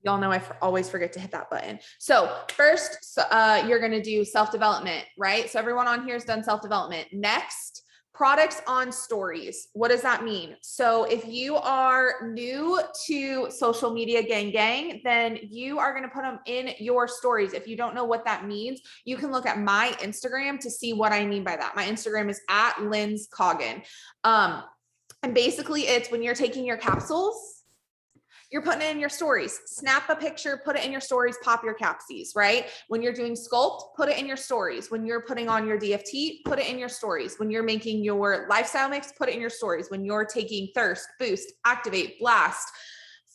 Y'all know I always forget to hit that button. So first, you're going to do self-development, right? So everyone on here has done self-development. Next, products on stories. What does that mean? So if you are new to social media gang, then you are going to put them in your stories. If you don't know what that means, you can look at my Instagram to see what I mean by that. My Instagram is @Lynn'sCoggin. And basically it's when you're taking your capsules, you're putting it in your stories. Snap a picture, put it in your stories, pop your capsies, right? When you're doing sculpt, put it in your stories. When you're putting on your DFT, put it in your stories. When you're making your lifestyle mix, put it in your stories. When you're taking thirst, boost, activate, blast,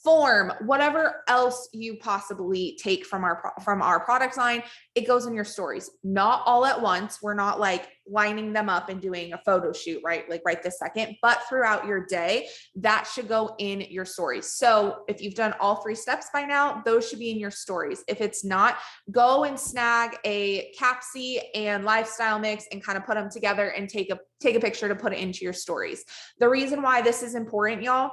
form, whatever else you possibly take from our product line, it goes in your stories. Not all at once. We're not like lining them up and doing a photo shoot, right? Like right this second, but throughout your day, that should go in your stories. So if you've done all 3 steps by now, those should be in your stories. If it's not, go and snag a capsy and lifestyle mix and kind of put them together and take a picture to put it into your stories. The reason why this is important, y'all,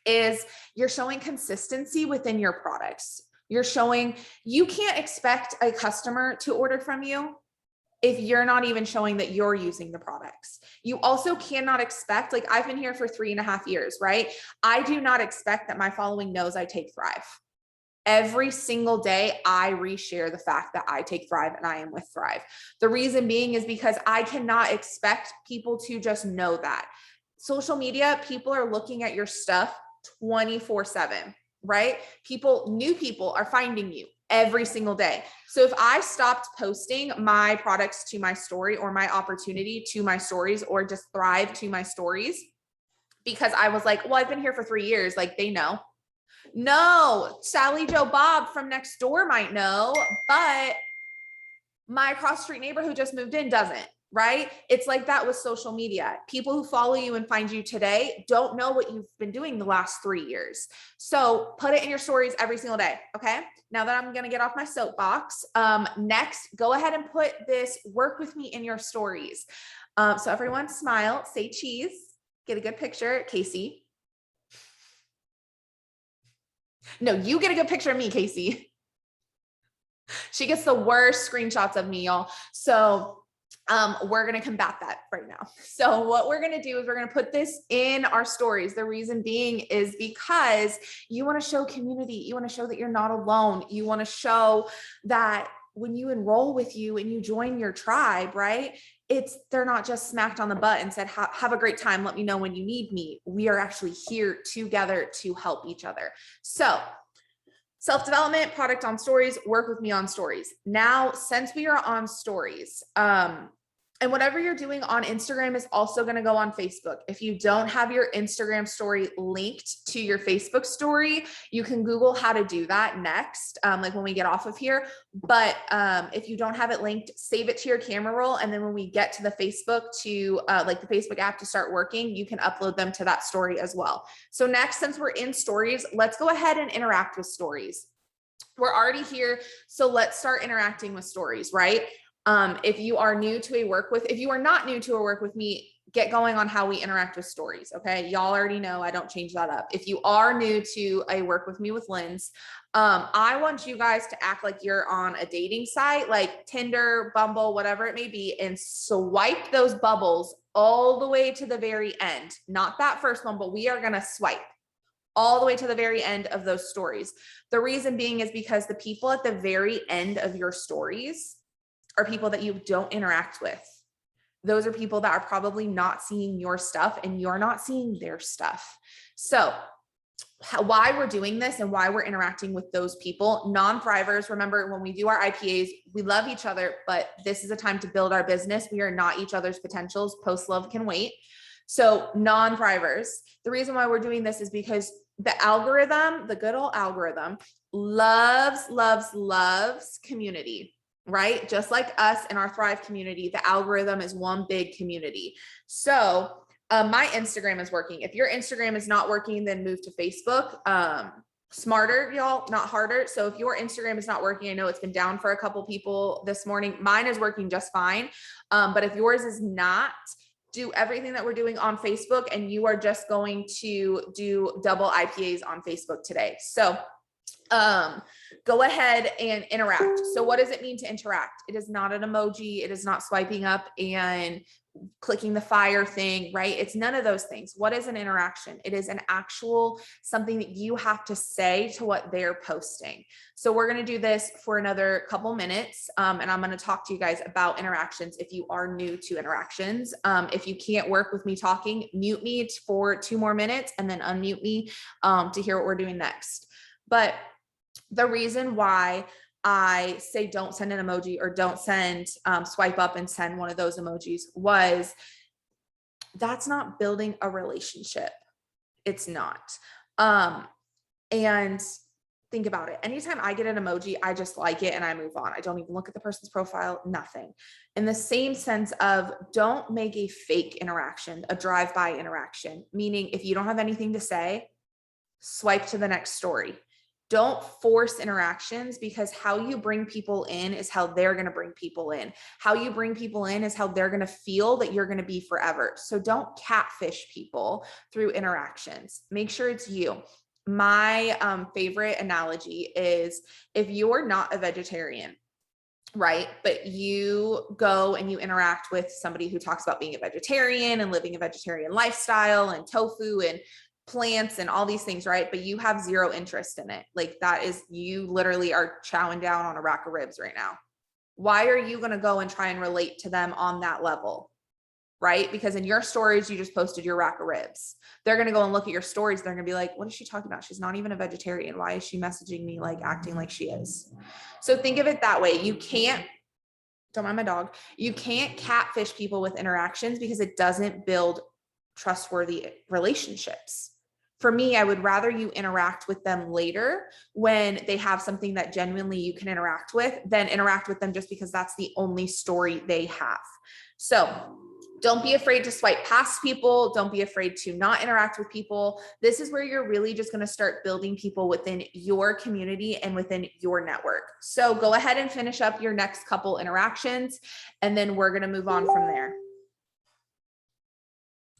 is you're showing consistency within your products. You're showing, you can't expect a customer to order from you if you're not even showing that you're using the products. You also cannot expect, like I've been here for 3.5 years, right? I do not expect that my following knows I take Thrive. Every single day, I reshare the fact that I take Thrive and I am with Thrive. The reason being is because I cannot expect people to just know that. Social media, people are looking at your stuff 24/7, right? New people are finding you every single day. So if I stopped posting my products to my story or my opportunity to my stories or just Thrive to my stories, because I was like, well, I've been here for 3 years, like they know. No, Sally Joe Bob from next door might know, but my cross street neighbor who just moved in doesn't. Right? It's like that with social media. People who follow you and find you today don't know what you've been doing the last 3 years. So put it in your stories every single day. Okay. Now that I'm going to get off my soapbox, next, go ahead and put this work with me in your stories. So everyone smile, say cheese, get a good picture. Casey. No, you get a good picture of me, Casey. She gets the worst screenshots of me, y'all. So we're going to combat that right now. So what we're going to do is we're going to put this in our stories. The reason being is because you want to show community. You want to show that you're not alone. You want to show that when you enroll with you and you join your tribe, right? They're not just smacked on the butt and said, have a great time. Let me know when you need me. We are actually here together to help each other. So self-development, product on stories, work with me on stories. Now, since we are on stories, and whatever you're doing on Instagram is also going to go on Facebook. If you don't have your Instagram story linked to your Facebook story, you can Google how to do that next, like when we get off of here. But if you don't have it linked, save it to your camera roll. And then when we get to the Facebook like the Facebook app to start working, you can upload them to that story as well. So next, since we're in stories, let's go ahead and interact with stories. We're already here. So let's start interacting with stories, right? If you are new to if you are not new to a work with me, get going on how we interact with stories. Okay. Y'all already know I don't change that up. If you are new to a work with me with Lynn's, I want you guys to act like you're on a dating site, like Tinder, Bumble, whatever it may be, and swipe those bubbles all the way to the very end. Not that first one, but we are going to swipe all the way to the very end of those stories. The reason being is because the people at the very end of your stories are people that you don't interact with. Those are people that are probably not seeing your stuff and you're not seeing their stuff. So why we're doing this and why we're interacting with those people, non-thrivers, remember when we do our IPAs, we love each other, but this is a time to build our business. We are not each other's potentials. Post-love can wait. So non-thrivers, the reason why we're doing this is because the algorithm, the good old algorithm, loves community. Right? Just like us in our Thrive community, the algorithm is one big community. So my Instagram is working. If your Instagram is not working, then move to Facebook. Smarter, y'all, not harder. So if your Instagram is not working, I know it's been down for a couple people this morning. Mine is working just fine. But if yours is not, do everything that we're doing on Facebook and you are just going to do double IPAs on Facebook today. So go ahead and interact. So what does it mean to interact? It is not an emoji. It is not swiping up and clicking the fire thing, right? It's none of those things. What is an interaction? It is an actual something that you have to say to what they're posting. So we're going to do this for another couple minutes. And I'm going to talk to you guys about interactions if you are new to interactions. If you can't work with me talking, mute me for 2 more minutes and then unmute me to hear what we're doing next. But the reason why I say don't send an emoji or don't send swipe up and send one of those emojis was that's not building a relationship. It's not. And think about it. Anytime I get an emoji, I just like it and I move on. I don't even look at the person's profile, nothing. In the same sense of don't make a fake interaction, a drive-by interaction, meaning if you don't have anything to say, swipe to the next story. Don't force interactions, because how you bring people in is how they're going to bring people in. How you bring people in is how they're going to feel that you're going to be forever. So don't catfish people through interactions. Make sure it's you. My favorite analogy is if you're not a vegetarian, right? But you go and you interact with somebody who talks about being a vegetarian and living a vegetarian lifestyle and tofu and plants and all these things, right? But you have zero interest in it. Like that is, you literally are chowing down on a rack of ribs right now. Why are you going to go and try and relate to them on that level? Right? Because in your stories, you just posted your rack of ribs. They're going to go and look at your stories. They're going to be like, what is she talking about? She's not even a vegetarian. Why is she messaging me like acting like she is? So think of it that way. You can't, don't mind my dog. You can't catfish people with interactions because it doesn't build trustworthy relationships. For me, I would rather you interact with them later when they have something that genuinely you can interact with than interact with them just because that's the only story they have. So don't be afraid to swipe past people. Don't be afraid to not interact with people. This is where you're really just going to start building people within your community and within your network. So go ahead and finish up your next couple interactions, and then we're going to move on from there.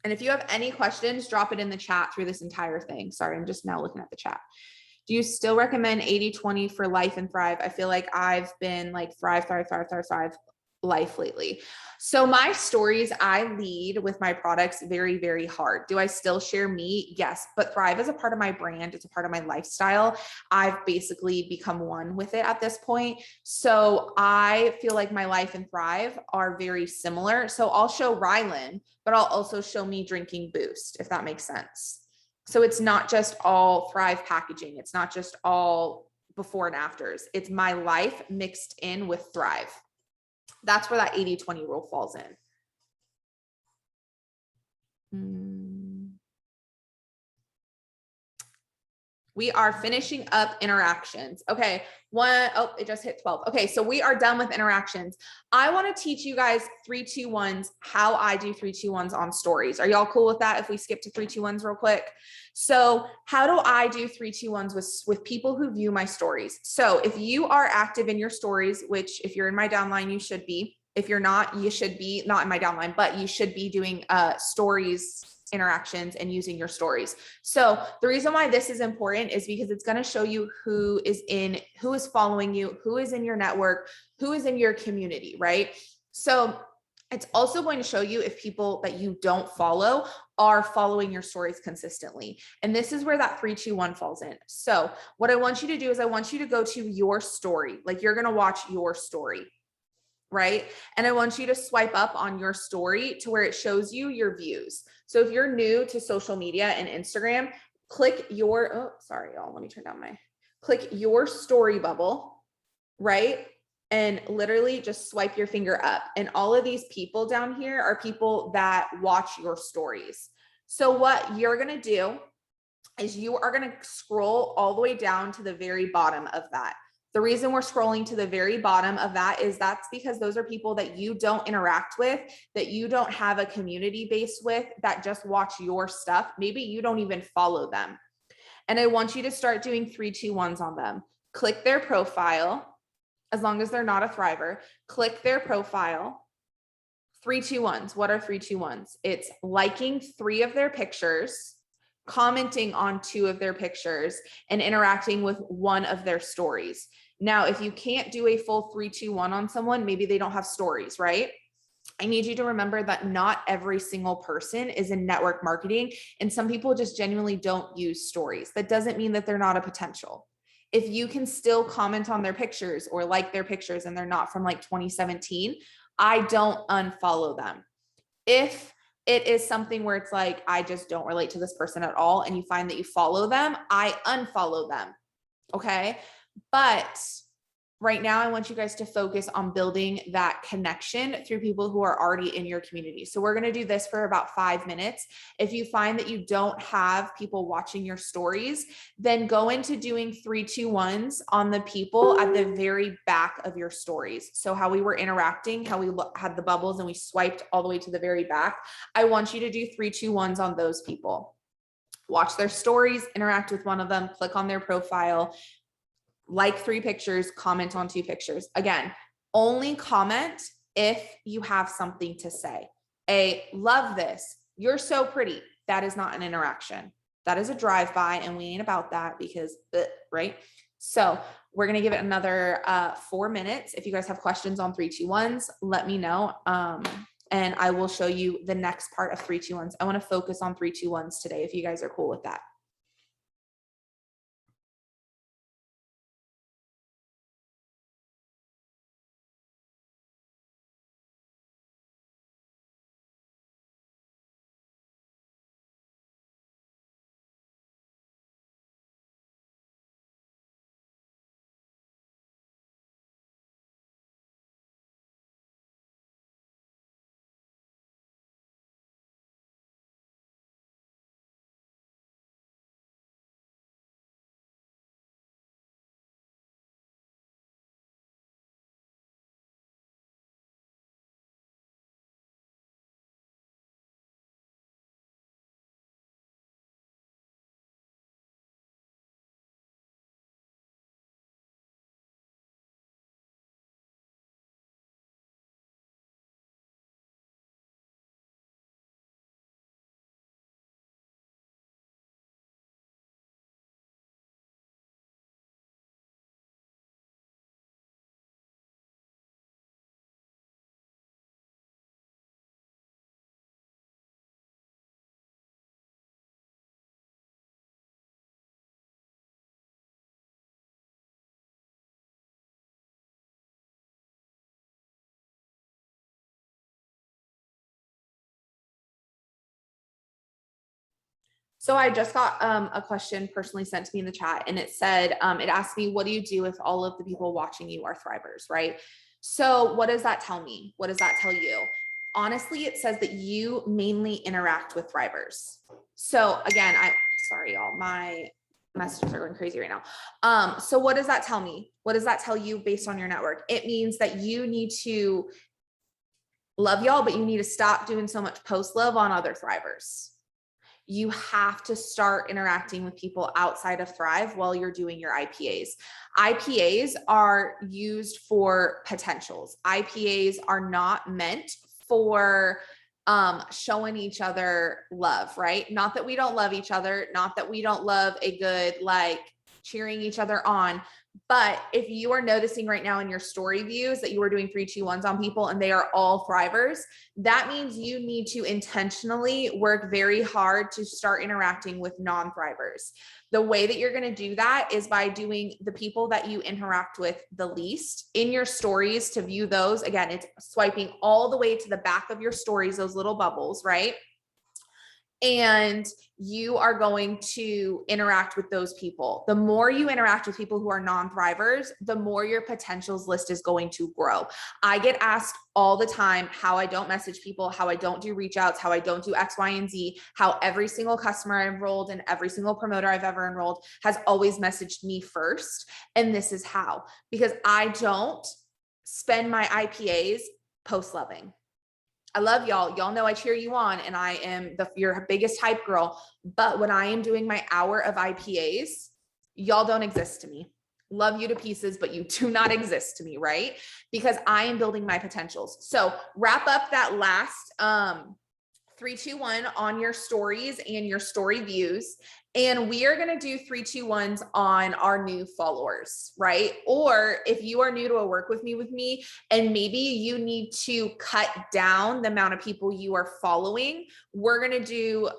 And if you have any questions, drop it in the chat through this entire thing. Sorry, I'm just now looking at the chat. Do you still recommend 80-20 for life and thrive? I feel like I've been like thrive life lately. So my stories, I lead with my products very, very hard. Do I still share me? Yes, but thrive is a part of my brand. It's a part of my lifestyle. I've basically become one with it at this point. So I feel like my life and thrive are very similar. So I'll show Rylan, but I'll also show me drinking Boost, if that makes sense. So it's not just all thrive packaging. It's not just all before and afters. It's my life mixed in with thrive. That's where that 80-20 rule falls in. We are finishing up interactions. Okay. It just hit 12. Okay. So we are done with interactions. I want to teach you guys 3-2-1s, how I do 3-2-1s on stories. Are y'all cool with that? If we skip to 3-2-1s real quick. So how do I do 3-2-1s with people who view my stories? So if you are active in your stories, which if you're in my downline, you should be. If you're not, you should be not in my downline, but you should be doing stories interactions and using your stories. So the reason why this is important is because it's going to show you who is following you, who is in your network, who is in your community, right? So it's also going to show you if people that you don't follow are following your stories consistently. And this is where that 3-2-1 falls in. So what I want you to do is I want you to go to your story. Like you're going to watch your story, right? And I want you to swipe up on your story to where it shows you your views. So if you're new to social media and Instagram, click your, click your story bubble, right? And literally just swipe your finger up. And all of these people down here are people that watch your stories. So what you're going to do is you are going to scroll all the way down to the very bottom of that. The reason we're scrolling to the very bottom of that is that's because those are people that you don't interact with, that you don't have a community base with, that just watch your stuff. Maybe you don't even follow them. And I want you to start doing 3-2-1s on them. Click their profile, as long as they're not a thriver, click their profile. 3-2-1s. What are 3-2-1s? It's liking 3 of their pictures, commenting on 2 of their pictures, and interacting with 1 of their stories. Now, if you can't do a full 3, 2, 1 on someone, maybe they don't have stories, right? I need you to remember that not every single person is in network marketing, and some people just genuinely don't use stories. That doesn't mean that they're not a potential. If you can still comment on their pictures or like their pictures and they're not from like 2017, I don't unfollow them. If it is something where it's like, I just don't relate to this person at all, and you find that you follow them, I unfollow them. Okay. But right now, I want you guys to focus on building that connection through people who are already in your community. So we're going to do this for about 5 minutes. If you find that you don't have people watching your stories, then go into doing 3, 2, 1s on the people at the very back of your stories. So how we were interacting, how we had the bubbles and we swiped all the way to the very back. I want you to do 3, 2, 1s on those people. Watch their stories, interact with one of them, click on their profile, like 3 pictures, comment on 2 pictures. Again, only comment if you have something to say. Love this. You're so pretty. That is not an interaction. That is a drive-by, and we ain't about that because, right? So we're going to give it another 4 minutes. If you guys have questions on 3, 2, 1s, let me know. And I will show you the next part of 3, 2, 1s. I want to focus on 3, 2, 1s today, if you guys are cool with that. So I just got a question personally sent to me in the chat, and it said, it asked me, what do you do if all of the people watching you are thrivers, right? So what does that tell me? What does that tell you? Honestly, it says that you mainly interact with thrivers. So again, sorry, y'all, my messages are going crazy right now. So what does that tell me? What does that tell you based on your network? It means that you need to love y'all, but you need to stop doing so much post love on other thrivers. You have to start interacting with people outside of Thrive while you're doing your IPAs. IPAs are used for potentials. IPAs are not meant for showing each other love, right? Not that we don't love each other, not that we don't love a good, like, cheering each other on. But if you are noticing right now in your story views that you are doing 3, 2, 1s on people and they are all thrivers, that means you need to intentionally work very hard to start interacting with non-thrivers. The way that you're going to do that is by doing the people that you interact with the least in your stories. To view those, again, it's swiping all the way to the back of your stories, those little bubbles, right? And you are going to interact with those people. The more you interact with people who are non-thrivers, the more your potentials list is going to grow. I get asked all the time how I don't message people, how I don't do reach outs, how I don't do X, Y, and Z, how every single customer I've enrolled and every single promoter I've ever enrolled has always messaged me first. And this is how, because I don't spend my IPAs post loving. I love y'all. Y'all know I cheer you on and I am your biggest hype girl. But when I am doing my hour of IPAs, y'all don't exist to me. Love you to pieces, but you do not exist to me, right? Because I am building my potentials. So wrap up that last 3, 2, 1 on your stories and your story views. And we are going to do 3, 2, 1s on our new followers, right? Or if you are new to a work with me, and maybe you need to cut down the amount of people you are following, we're going to do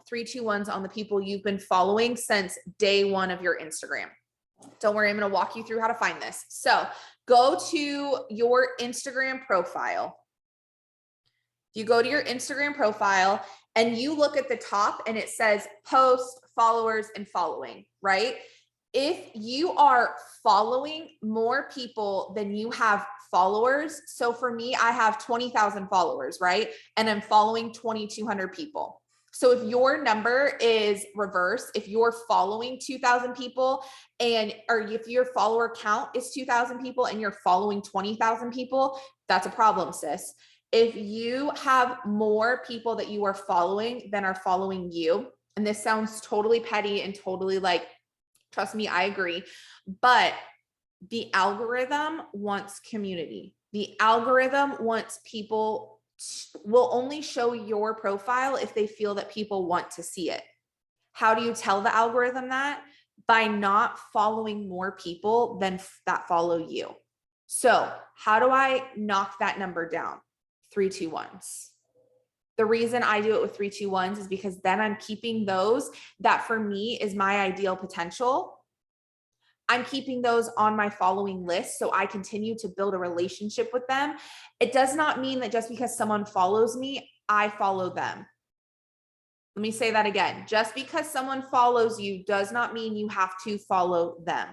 3, 2, 1s on the people you've been following since day 1 of your Instagram. Don't worry, I'm going to walk you through how to find this. So go to your Instagram profile. You go to your Instagram profile and you look at the top and it says post, followers, and following, right? If you are following more people than you have followers, so for me, I have 20,000 followers, right? And I'm following 2,200 people. So if your number is reverse, if you're following 2,000 people or if your follower count is 2,000 people and you're following 20,000 people, that's a problem, sis. If you have more people that you are following than are following you, and this sounds totally petty and totally like, trust me, I agree, but the algorithm wants community. The algorithm wants people, will only show your profile if they feel that people want to see it. How do you tell the algorithm that? By not following more people than that follow you. So how do I knock that number down? 3, 2, 1s. The reason I do it with 3, 2, 1s is because then I'm keeping those that for me is my ideal potential. I'm keeping those on my following list so I continue to build a relationship with them. It does not mean that just because someone follows me, I follow them. Let me say that again. Just because someone follows you does not mean you have to follow them.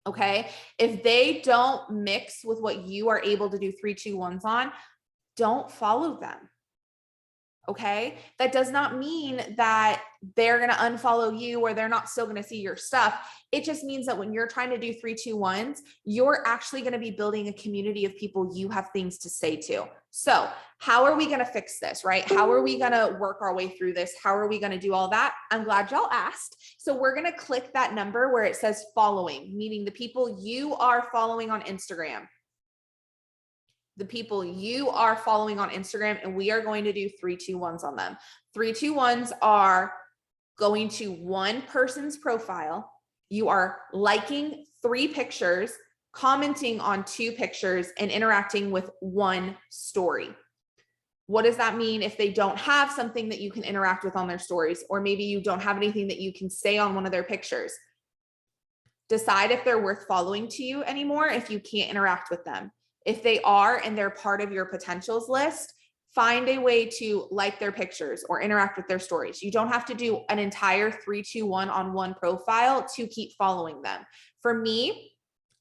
Okay? If they don't mix with what you are able to do 3, 2, 1s on, don't follow them. Okay. That does not mean that they're going to unfollow you or they're not still going to see your stuff. It just means that when you're trying to do 3, 2, 1s, you're actually going to be building a community of people you have things to say to. So how are we going to fix this, right? How are we going to work our way through this? How are we going to do all that? I'm glad y'all asked. So we're going to click that number where it says following, meaning the people you are following on Instagram. The people you are following on Instagram, and we are going to do 3, 2, 1s on them. 3, 2, 1s are going to one person's profile. You are liking 3 pictures, commenting on 2 pictures, and interacting with 1 story. What does that mean if they don't have something that you can interact with on their stories, or maybe you don't have anything that you can say on one of their pictures? Decide if they're worth following to you anymore if you can't interact with them. If they are and they're part of your potentials list, find a way to like their pictures or interact with their stories. You don't have to do an entire 3, 2, 1 on one profile to keep following them. For me,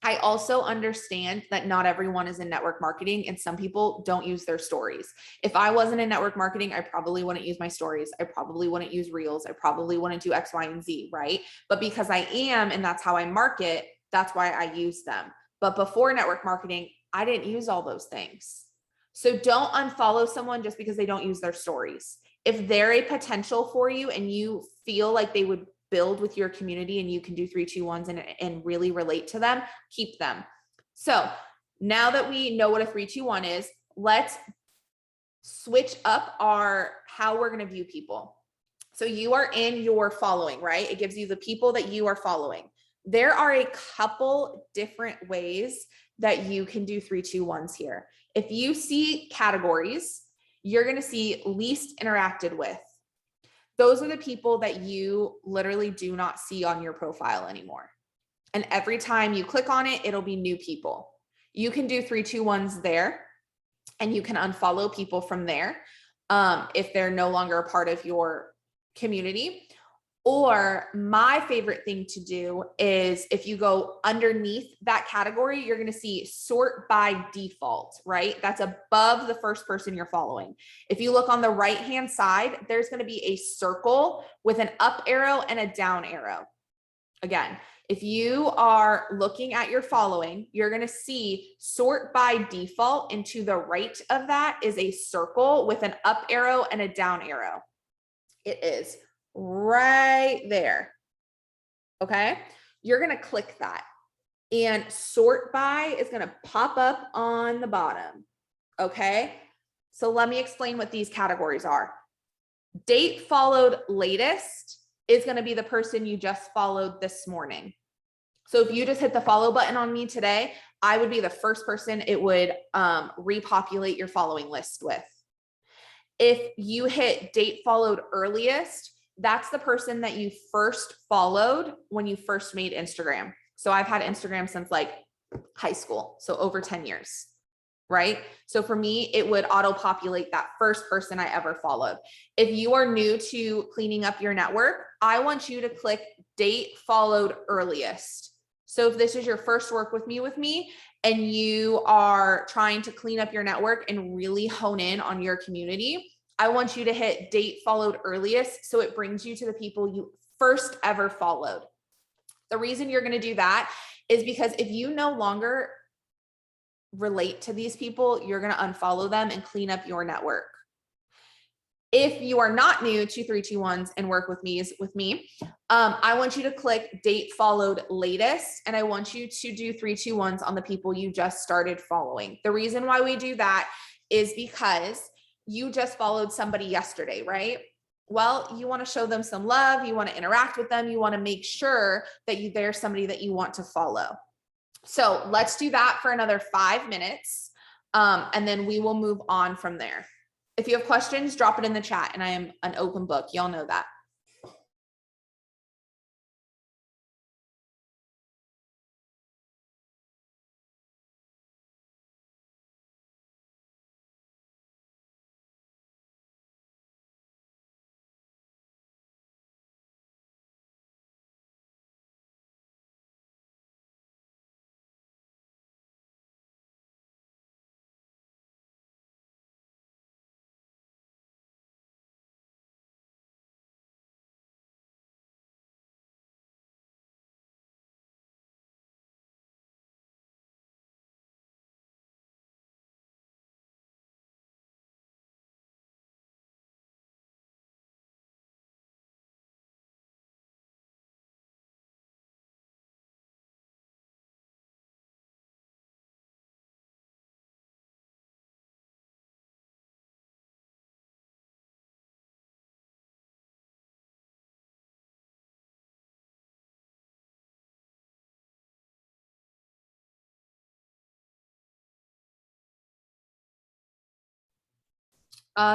I also understand that not everyone is in network marketing and some people don't use their stories. If I wasn't in network marketing, I probably wouldn't use my stories. I probably wouldn't use reels. I probably wouldn't do X, Y, and Z, right? But because I am, and that's how I market, that's why I use them. But before network marketing, I didn't use all those things. So don't unfollow someone just because they don't use their stories. If they're a potential for you and you feel like they would build with your community and you can do 3, 2, 1s and really relate to them, keep them. So now that we know what a 3, 2, 1 is, let's switch up how we're going to view people. So you are in your following, right? It gives you the people that you are following. There are a couple different ways that you can do 3, 2, 1s here. If you see categories, you're going to see least interacted with. Those are the people that you literally do not see on your profile anymore. And every time you click on it, it'll be new people. You can do 3, 2, 1s there, and you can unfollow people from there if they're no longer a part of your community. Or my favorite thing to do is if you go underneath that category, you're going to see sort by default, right? That's above the first person you're following. If you look on the right-hand side, there's going to be a circle with an up arrow and a down arrow. Again, if you are looking at your following, you're going to see sort by default, and to the right of that is a circle with an up arrow and a down arrow. It is right there. Okay. You're going to click that, and sort by is going to pop up on the bottom. Okay. So let me explain what these categories are. Date followed latest is going to be the person you just followed this morning. So if you just hit the follow button on me today, I would be the first person it would repopulate your following list with. If you hit date followed earliest, that's the person that you first followed when you first made Instagram. So I've had Instagram since like high school, so over 10 years, right? So for me, it would auto-populate that first person I ever followed. If you are new to cleaning up your network, I want you to click date followed earliest. So if this is your first work with me, and you are trying to clean up your network and really hone in on your community, I want you to hit date followed earliest so it brings you to the people you first ever followed. The reason you're going to do that is because if you no longer relate to these people, you're going to unfollow them and clean up your network. If you are not new to 321s and work with me, I want you to click date followed latest, and I want you to do 321s on the people you just started following. The reason why we do that is because you just followed somebody yesterday, right? Well, you want to show them some love, you want to interact with them, you want to make sure that they're somebody that you want to follow. So let's do that for another 5 minutes, and then we will move on from there. If you have questions, drop it in the chat, and I am an open book. Y'all know that.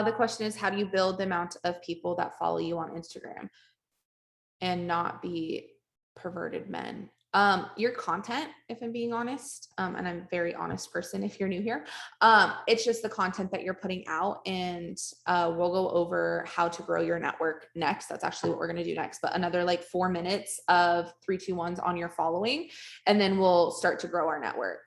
The question is, how do you build the amount of people that follow you on Instagram and not be perverted men? Your content, if I'm being honest, and I'm a very honest person if you're new here, it's just the content that you're putting out, and we'll go over how to grow your network next. That's actually what we're going to do next, but another like 4 minutes of 321s on your following, and then we'll start to grow our network.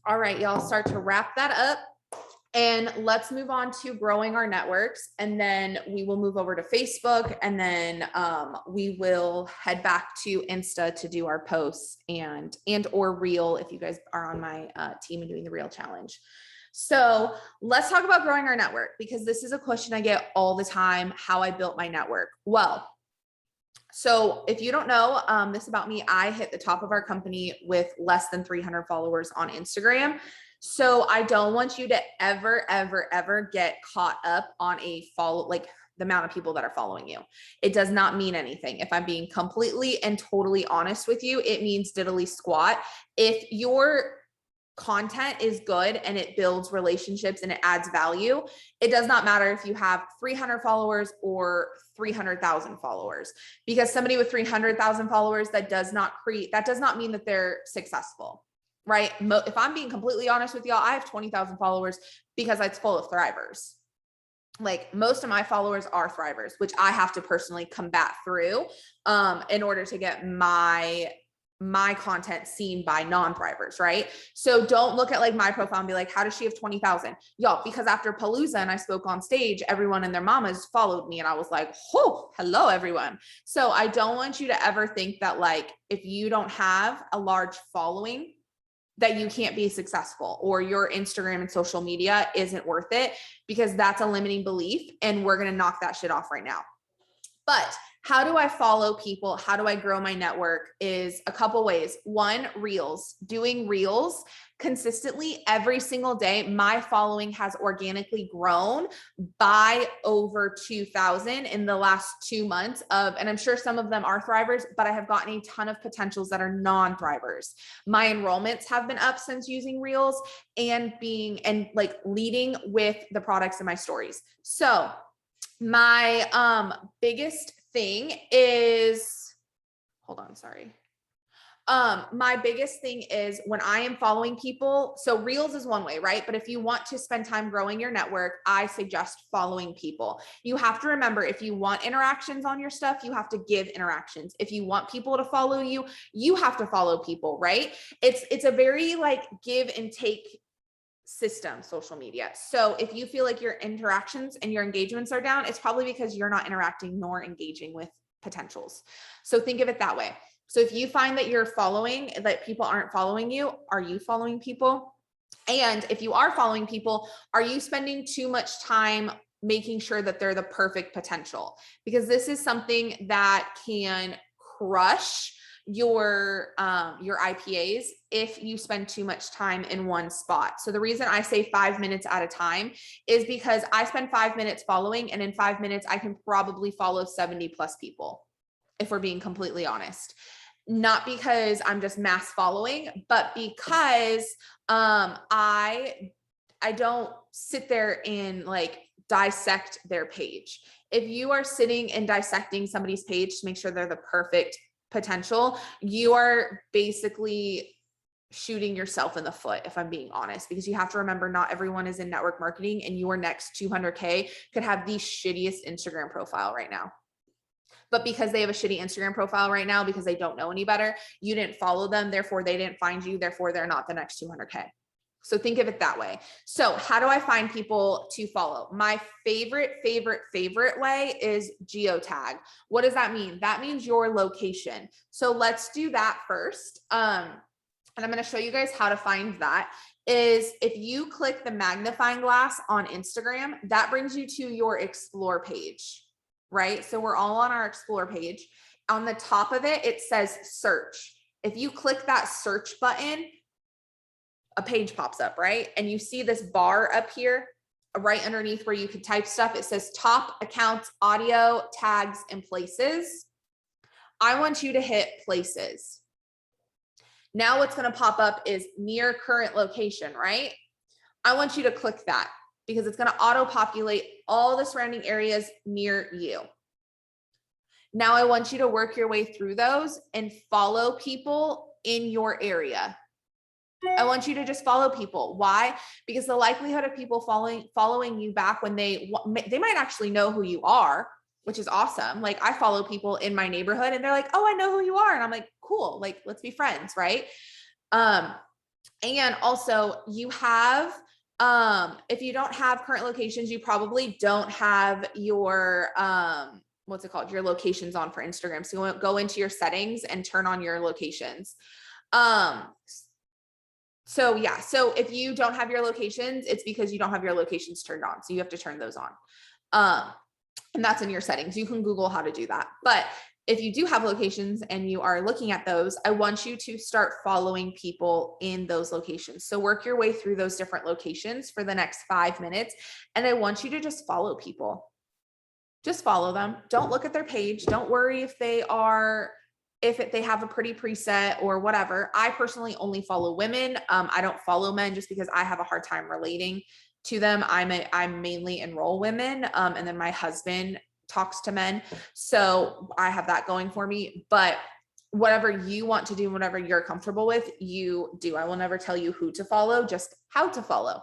All right, y'all, start to wrap that up. And let's move on to growing our networks. And then we will move over to Facebook. And then we will head back to Insta to do our posts and or Reel if you guys are on my team and doing the Reel challenge. So let's talk about growing our network, because this is a question I get all the time, how I built my network. Well, so if you don't know this about me, I hit the top of our company with less than 300 followers on Instagram. So I don't want you to ever get caught up on a follow, like the amount of people that are following you. It does not mean anything. If I'm being completely and totally honest with you, it means diddly squat. If your content is good and it builds relationships and it adds value, it does not matter if you have 300 followers or 300,000 followers, because somebody with 300,000 followers, that does not mean that they're successful, right? If I'm being completely honest with y'all, I have 20,000 followers because it's full of thrivers. Like most of my followers are thrivers, which I have to personally combat through in order to get my content seen by non-thrivers, right? So don't look at like my profile and be like, how does she have 20,000? Y'all, because after Palooza and I spoke on stage, everyone and their mamas followed me and I was like, oh, hello everyone. So I don't want you to ever think that like, if you don't have a large following, that you can't be successful, or your Instagram and social media isn't worth it, because that's a limiting belief. And we're going to knock that shit off right now. But how do I follow people? How do I grow my network? Is a couple ways. One, Reels. Doing Reels consistently every single day. My following has organically grown by over 2,000 in the last 2 months and I'm sure some of them are thrivers, but I have gotten a ton of potentials that are non-thrivers. My enrollments have been up since using Reels and leading with the products in my stories. So my biggest thing is, my biggest thing is when I am following people. So Reels is one way, right? But if you want to spend time growing your network, I suggest following people. You have to remember, if you want interactions on your stuff, you have to give interactions. If you want people to follow you, you have to follow people, right? It's a very like give and take system, social media. So if you feel like your interactions and your engagements are down, it's probably because you're not interacting nor engaging with potentials. So think of it that way. So if you find that you're following, that people aren't following you, are you following people? And if you are following people, are you spending too much time making sure that they're the perfect potential? Because this is something that can crush your IPAs if you spend too much time in one spot. So the reason I say 5 minutes at a time is because I spend 5 minutes following, and in 5 minutes I can probably follow 70 plus people, if we're being completely honest. Not because I'm just mass following, but because I don't sit there and like dissect their page. If you are sitting and dissecting somebody's page to make sure they're the perfect potential, you are basically shooting yourself in the foot, if I'm being honest, because you have to remember, not everyone is in network marketing, and your next 200K could have the shittiest Instagram profile right now. But because they have a shitty Instagram profile right now, because they don't know any better, you didn't follow them, therefore they didn't find you, therefore they're not the next 200K. So think of it that way. So how do I find people to follow? My favorite way is Geotag. What does that mean? That means your location. So let's do that first. And I'm going to show you guys how to find that. Is if you click the magnifying glass on Instagram, that brings you to your explore page, right? So we're all on our explore page. On the top of it, it says search. If you click that search button, a page pops up, right? And you see this bar up here, right underneath where you could type stuff. It says top accounts, audio, tags, and places. I want you to hit places. Now what's going to pop up is near current location, right? I want you to click that because it's going to auto-populate all the surrounding areas near you. Now I want you to work your way through those and follow people in your area. I want you to just follow people. Why? Because the likelihood of people following you back when they might actually know who you are, which is awesome. Like I follow people in my neighborhood and they're like, oh, I know who you are. And I'm like, cool, like, let's be friends. Right. And also you have, if you don't have current locations, you probably don't have your, what's it called? Your locations on for Instagram. So go into your settings and turn on your locations. So yeah, so if you don't have your locations, it's because you don't have your locations turned on. So you have to turn those on. And that's in your settings. You can Google how to do that. But if you do have locations and you are looking at those, I want you to start following people in those locations. So work your way through those different locations for the next 5 minutes. And I want you to just follow people. Just follow them. Don't look at their page. Don't worry if they have a pretty preset or whatever. I personally only follow women. I don't follow men just because I have a hard time relating to them. I'm mainly enroll women. And then my husband talks to men. So I have that going for me, but whatever you want to do, whatever you're comfortable with, you do. I will never tell you who to follow, just how to follow.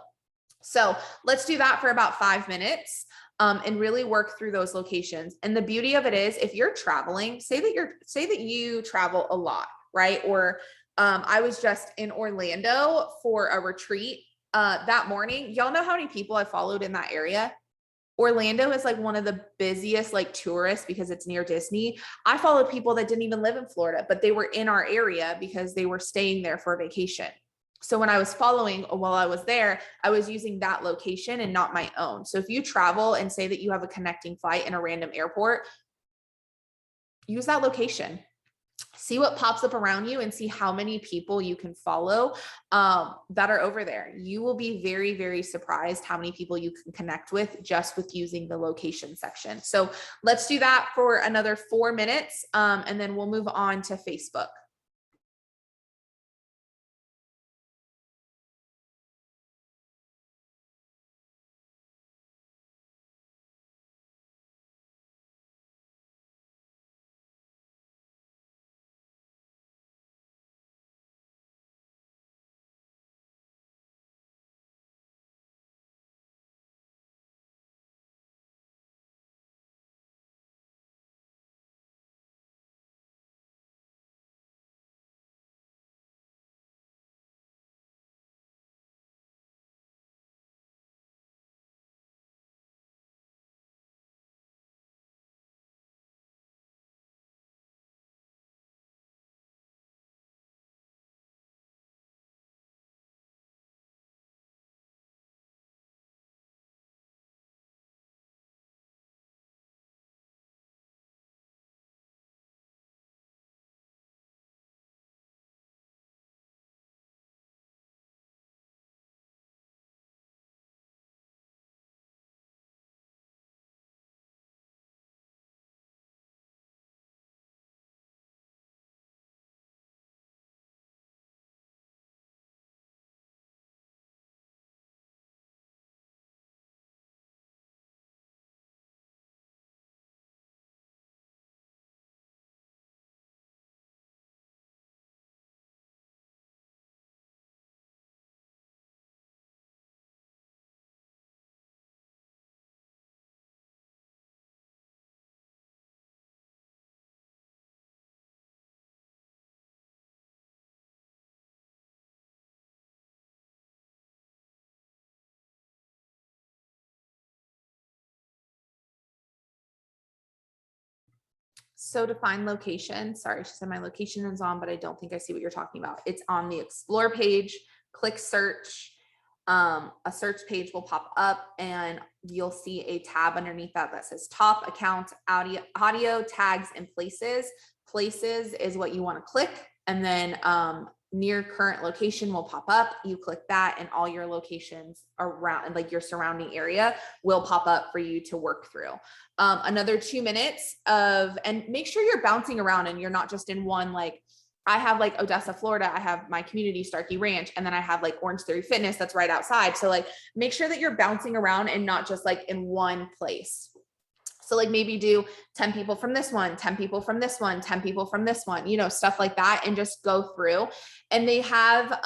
So let's do that for about 5 minutes. And really work through those locations. And the beauty of it is, if you're traveling, say that you travel a lot, right? Or I was just in Orlando for a retreat that morning. Y'all know how many people I followed in that area? Orlando is like one of the busiest like tourists because it's near Disney. I followed people that didn't even live in Florida, but they were in our area because they were staying there for a vacation. So when I was following while I was there, I was using that location and not my own. So if you travel and say that you have a connecting flight in a random airport, use that location. See what pops up around you and see how many people you can follow that are over there. You will be very, very surprised how many people you can connect with just with using the location section. So let's do that for another 4 minutes and then we'll move on to Facebook. So to find location, sorry, she said my location is on, but I don't think I see what you're talking about. It's on the explore page, click search. A search page will pop up and you'll see a tab underneath that says top account, audio, tags, and places. Places is what you want to click. And then near current location will pop up. You click that and all your locations around, like your surrounding area, will pop up for you to work through. Another 2 minutes and make sure you're bouncing around and you're not just in one. Like I have like Odessa, Florida. I have my community, Starkey Ranch, and then I have like Orange Theory Fitness that's right outside. So like make sure that you're bouncing around and not just like in one place. So like maybe do 10 people from this one, 10 people from this one, 10 people from this one, stuff like that, and just go through. And they have,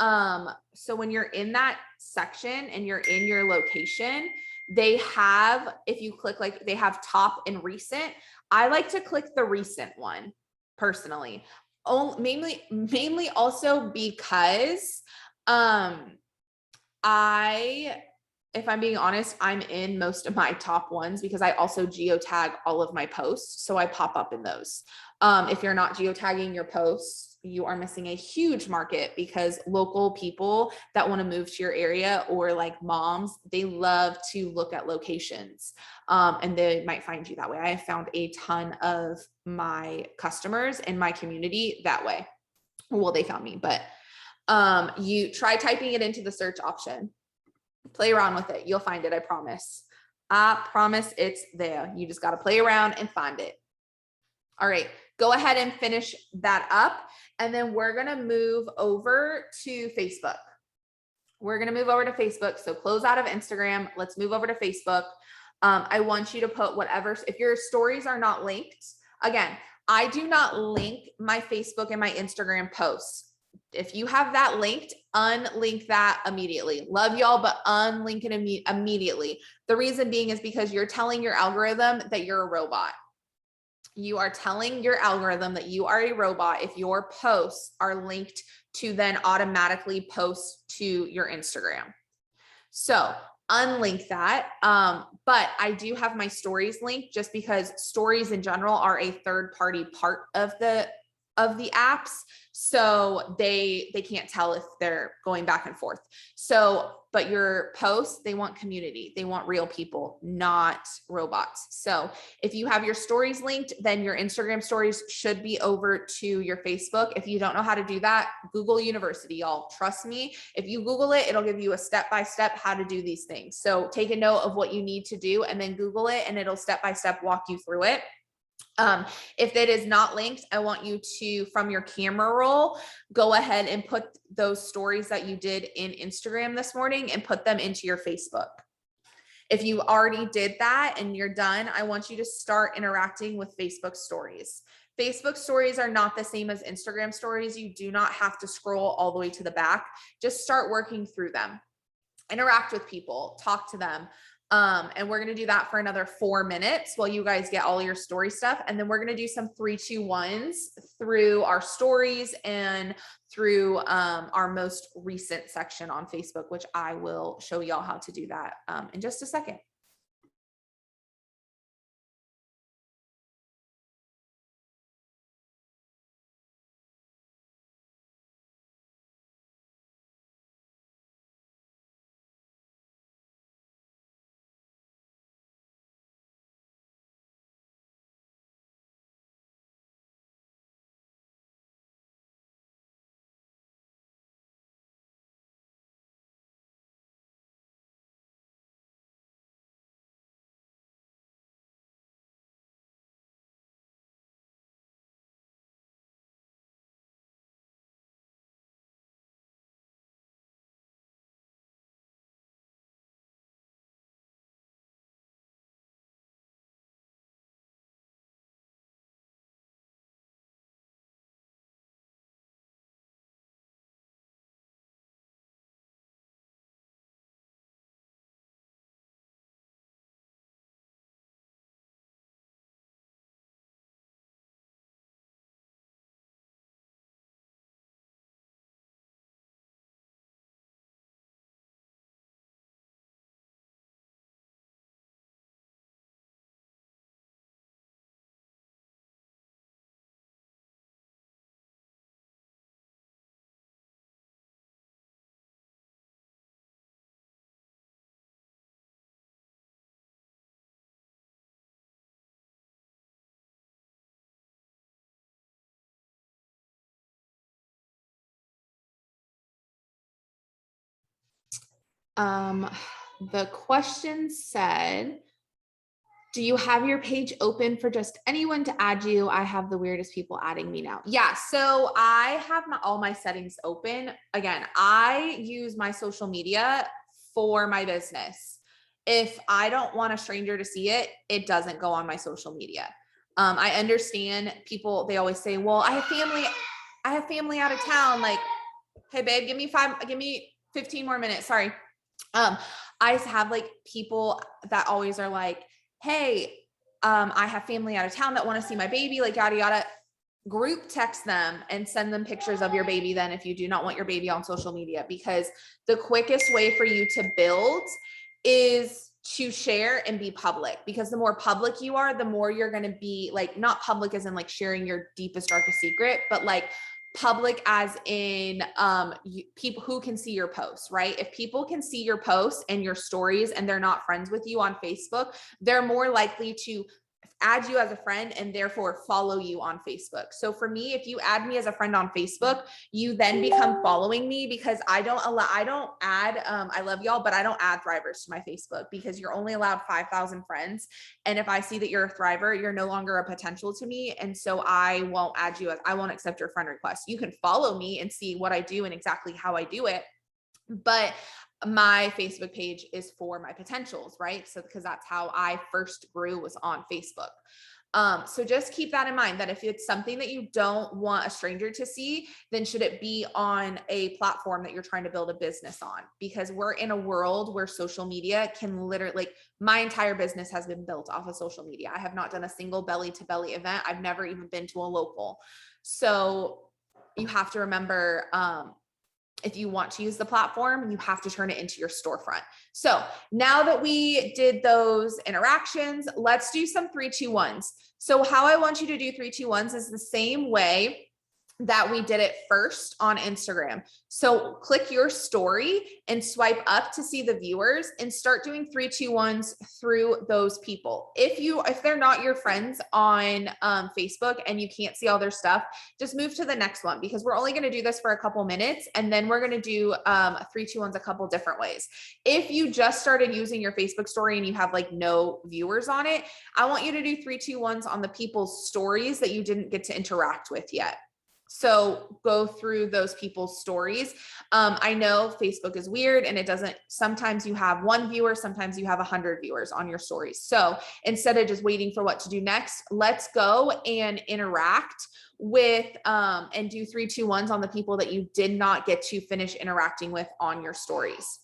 so when you're in that section and you're in your location, they have, if you click, like they have top and recent. I like to click the recent one personally, mainly also because If I'm being honest, I'm in most of my top ones because I also geotag all of my posts. So I pop up in those. If you're not geotagging your posts, you are missing a huge market because local people that want to move to your area, or like moms, they love to look at locations, and they might find you that way. I have found a ton of my customers in my community that way. Well, they found me, but you try typing it into the search option. Play around with it. You'll find it. I promise. I promise it's there. You just got to play around and find it. All right. Go ahead and finish that up. And then we're going to move over to Facebook. We're going to move over to Facebook. So close out of Instagram. Let's move over to Facebook. I want you to put whatever, if your stories are not linked, again, I do not link my Facebook and my Instagram posts. If you have that linked, unlink that immediately. Love y'all, but unlink it immediately. The reason being is because you're telling your algorithm that you're a robot. You are telling your algorithm that you are a robot if your posts are linked to then automatically post to your Instagram. So unlink that. But I do have my stories linked just because stories in general are a third-party part of the apps. So they can't tell if they're going back and forth. So, but your posts, they want community. They want real people, not robots. So if you have your stories linked, then your Instagram stories should be over to your Facebook. If you don't know how to do that, Google University, y'all. Trust me. If you Google it, it'll give you a step-by-step how to do these things. So take a note of what you need to do and then Google it, and it'll step-by-step walk you through it. If it is not linked, I want you to, from your camera roll, go ahead and put those stories that you did in Instagram this morning and put them into your Facebook. If you already did that and you're done, I want you to start interacting with Facebook stories. Facebook stories are not the same as Instagram stories. You do not have to scroll all the way to the back. Just start working through them. Interact with people, talk to them. And we're going to do that for another 4 minutes while you guys get all your story stuff. And then we're going to do some 3, 2, 1s through our stories and through our most recent section on Facebook, which I will show y'all how to do that in just a second. The question said, do you have your page open for just anyone to add you? I have the weirdest people adding me now. Yeah, so I have all my settings open. Again, I use my social media for my business. If I don't want a stranger to see it, it doesn't go on my social media. I understand people, they always say, well, I have family out of town. Like, hey babe, give me 15 more minutes. Sorry. I have like people that always are like, hey, I have family out of town that want to see my baby, like yada, yada. group text them and send them pictures of your baby then if you do not want your baby on social media, because the quickest way for you to build is to share and be public, because the more public you are, the more you're going to be like, not public as in like sharing your deepest, darkest secret, but like public as in people who can see your posts, right? If people can see your posts and your stories and they're not friends with you on Facebook, they're more likely to add you as a friend and therefore follow you on Facebook. So for me, if you add me as a friend on Facebook, you then become following me, because I don't add, I love y'all, but I don't add thrivers to my Facebook, because you're only allowed 5,000 friends. And if I see that you're a thriver, you're no longer a potential to me. And so I won't add you, I won't accept your friend request. You can follow me and see what I do and exactly how I do it, but my Facebook page is for my potentials, right? So, because that's how I first grew, was on Facebook. So just keep that in mind, that if it's something that you don't want a stranger to see, then should it be on a platform that you're trying to build a business on? Because we're in a world where social media can literally, like, my entire business has been built off of social media. I have not done a single belly to belly event. I've never even been to a local. So you have to remember, if you want to use the platform, you have to turn it into your storefront. So now that we did those interactions, let's do some 3, 2, 1s. So how I want you to do 3, 2, 1s is the same way that we did it first on Instagram. So click your story and swipe up to see the viewers, and start doing 3, 2, 1s through those people. If they're not your friends on Facebook and you can't see all their stuff, just move to the next one, because we're only going to do this for a couple minutes, and then we're going to do 3, 2, 1s a couple different ways. If you just started using your Facebook story and you have like no viewers on it, I want you to do 3, 2, 1s on the people's stories that you didn't get to interact with yet. So go through those people's stories. I know Facebook is weird, and it doesn't, sometimes you have 1 viewer, sometimes you have 100 viewers on your stories. So instead of just waiting for what to do next, let's go and interact with, and do 3, 2, 1s on the people that you did not get to finish interacting with on your stories.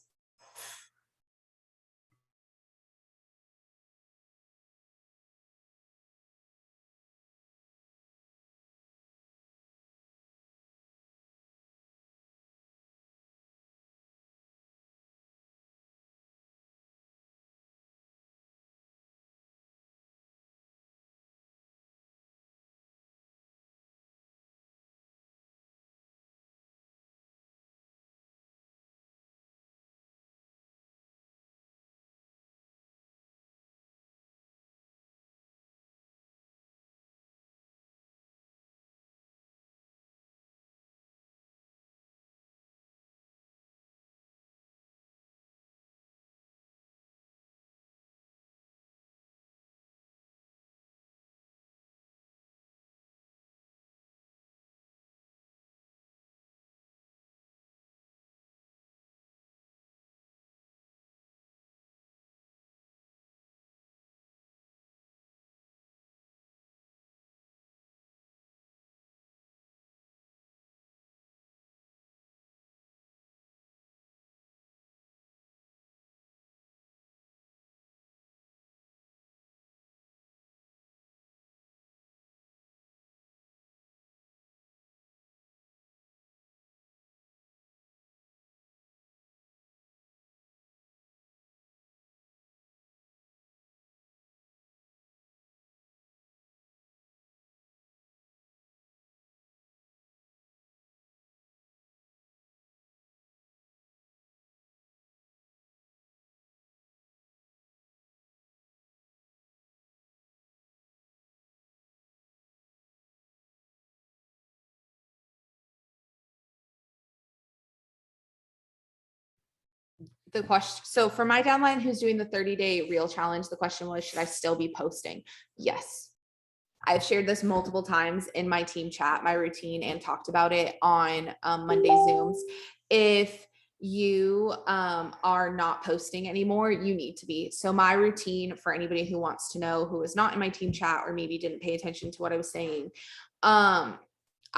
The question, so for my downline who's doing the 30-day reel challenge, the question was, should I still be posting? Yes. I've shared this multiple times in my team chat, my routine, and talked about it on Monday Zooms. If you are not posting anymore, you need to be. So my routine, for anybody who wants to know, who is not in my team chat or maybe didn't pay attention to what I was saying,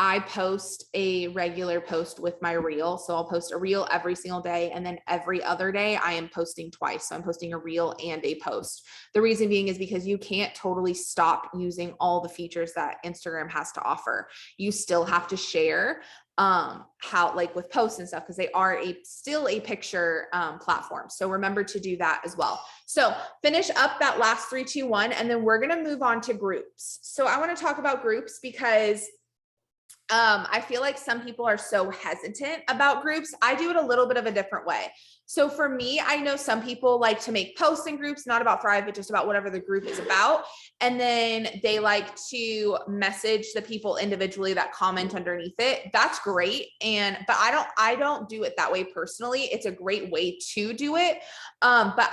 I post a regular post with my reel. So I'll post a reel every single day. And then every other day I am posting twice. So I'm posting a reel and a post. The reason being is because you can't totally stop using all the features that Instagram has to offer. You still have to share how, like with posts and stuff, because they are still a picture platform. So remember to do that as well. So finish up that last 3, 2, 1, and then we're going to move on to groups. So I want to talk about groups because I feel like some people are so hesitant about groups. I do it a little bit of a different way. So for me, I know some people like to make posts in groups, not about Thrive, but just about whatever the group is about. And then they like to message the people individually that comment underneath it. That's great. But I don't do it that way personally. It's a great way to do it. But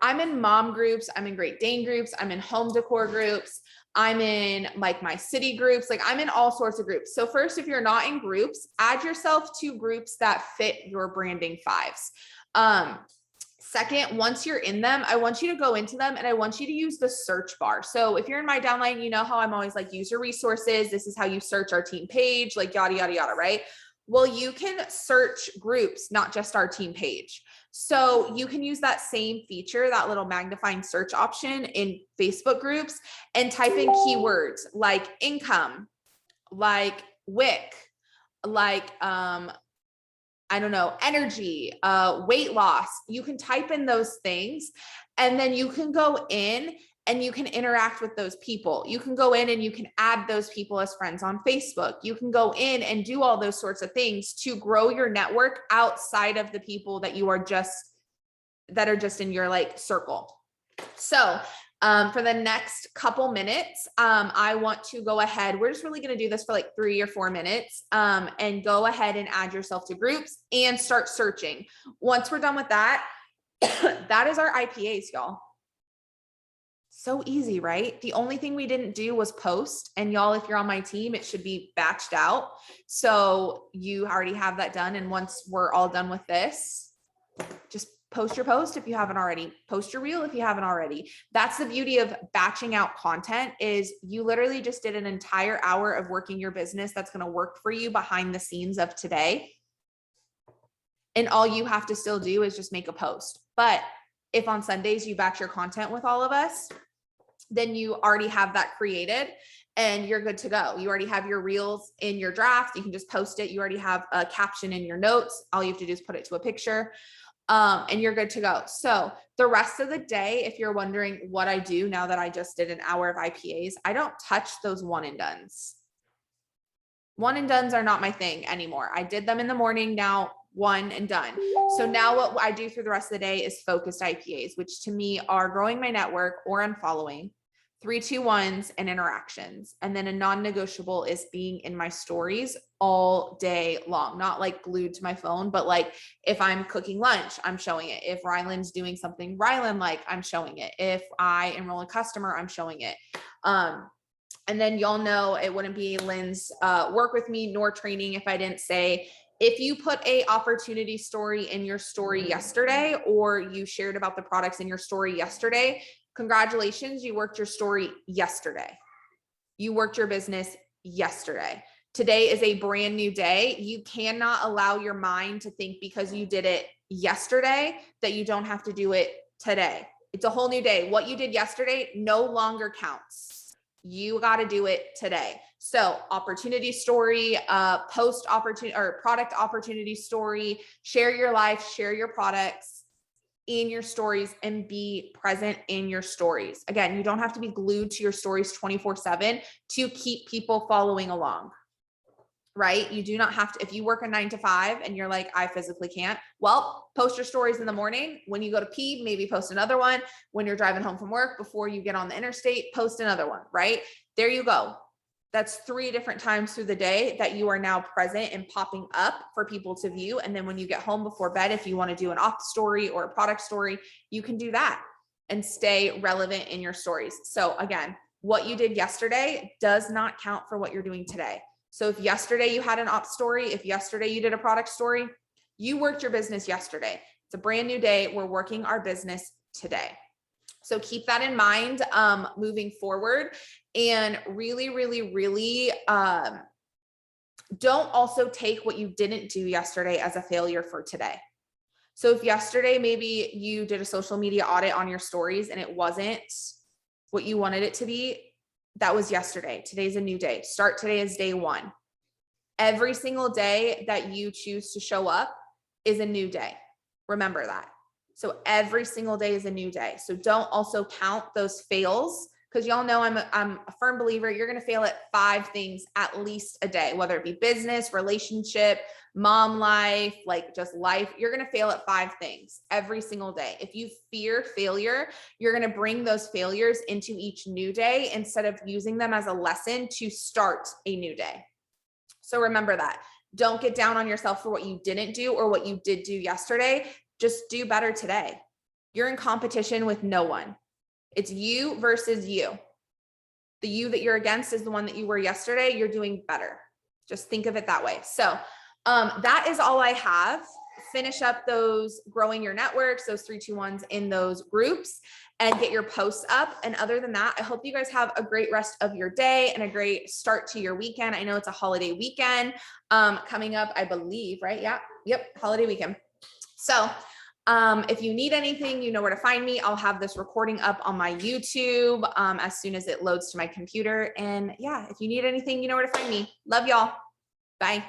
I'm in mom groups. I'm in Great Dane groups. I'm in home decor groups. I'm in like my city groups, like I'm in all sorts of groups. So first, if you're not in groups, add yourself to groups that fit your branding fives. Second, once you're in them, I want you to go into them and I want you to use the search bar. So if you're in my downline, you know how I'm always like, use your resources. This is how you search our team page, like yada, yada, yada, right? Well, you can search groups, not just our team page. So you can use that same feature, that little magnifying search option in Facebook groups and type in keywords like income, like WIC, like, I don't know, energy, weight loss. You can type in those things and then you can go in and you can interact with those people. You can go in and you can add those people as friends on Facebook. You can go in and do all those sorts of things to grow your network outside of the people that are just in your like circle. So for the next couple minutes, I want to go ahead. We're just really going to do this for like 3 or 4 minutes and go ahead and add yourself to groups and start searching. Once we're done with that, that is our IPAs, y'all. So easy, right? The only thing we didn't do was post. And y'all, if you're on my team, it should be batched out. So you already have that done. And once we're all done with this, just post your post if you haven't already. Post your reel if you haven't already. That's the beauty of batching out content, is you literally just did an entire hour of working your business that's going to work for you behind the scenes of today. And all you have to still do is just make a post. But if on Sundays you batch your content with all of us, then you already have that created and you're good to go. You already have your reels in your draft. You can just post it. You already have a caption in your notes. All you have to do is put it to a picture and you're good to go. So the rest of the day, if you're wondering what I do now that I just did an hour of IPAs, I don't touch those one and dones. One and dones are not my thing anymore. I did them in the morning, now one and done. So now what I do through the rest of the day is focused IPAs, which to me are growing my network or unfollowing, 3, 2, 1s and interactions. And then a non-negotiable is being in my stories all day long, not like glued to my phone, but like if I'm cooking lunch, I'm showing it. If Ryland's doing something Ryland like, I'm showing it. If I enroll a customer, I'm showing it. And then y'all know it wouldn't be Lynn's work with me nor training if I didn't say, if you put a opportunity story in your story yesterday, or you shared about the products in your story yesterday, congratulations, you worked your story yesterday. You worked your business yesterday. Today is a brand new day. You cannot allow your mind to think because you did it yesterday that you don't have to do it today. It's a whole new day. What you did yesterday no longer counts. You got to do it today. So opportunity story, post opportunity or product opportunity story, share your life, share your products in your stories and be present in your stories. Again, you don't have to be glued to your stories 24/7 to keep people following along, right? You do not have to, if you work a 9 to 5 and you're like, I physically can't, well, post your stories in the morning. When you go to pee, maybe post another one. When you're driving home from work, before you get on the interstate, post another one, right? There you go. That's 3 different times through the day that you are now present and popping up for people to view. And then when you get home before bed, if you want to do an opt story or a product story, you can do that and stay relevant in your stories. So again, what you did yesterday does not count for what you're doing today. So if yesterday you had an opt story, if yesterday you did a product story, you worked your business yesterday. It's a brand new day. We're working our business today. So keep that in mind moving forward. And really, really, really, don't also take what you didn't do yesterday as a failure for today. So if yesterday, maybe you did a social media audit on your stories and it wasn't what you wanted it to be, that was yesterday. Today's a new day. Start today as day one. Every single day that you choose to show up is a new day. Remember that. So every single day is a new day. So don't also count those fails, because y'all know I'm a firm believer. You're going to fail at 5 things at least a day, whether it be business, relationship, mom life, like just life. You're going to fail at 5 things every single day. If you fear failure, you're going to bring those failures into each new day instead of using them as a lesson to start a new day. So remember that. Don't get down on yourself for what you didn't do or what you did do yesterday. Just do better today. You're in competition with no one. It's you versus you. The you that you're against is the one that you were yesterday. You're doing better. Just think of it that way. So that is all I have. Finish up those growing your networks, those 3-2-1s in those groups, and get your posts up. And other than that, I hope you guys have a great rest of your day and a great start to your weekend. I know it's a holiday weekend coming up, I believe, right? Yeah. Yep. Holiday weekend. So if you need anything, you know where to find me. I'll have this recording up on my YouTube as soon as it loads to my computer. And yeah, if you need anything, you know where to find me. Love y'all. Bye.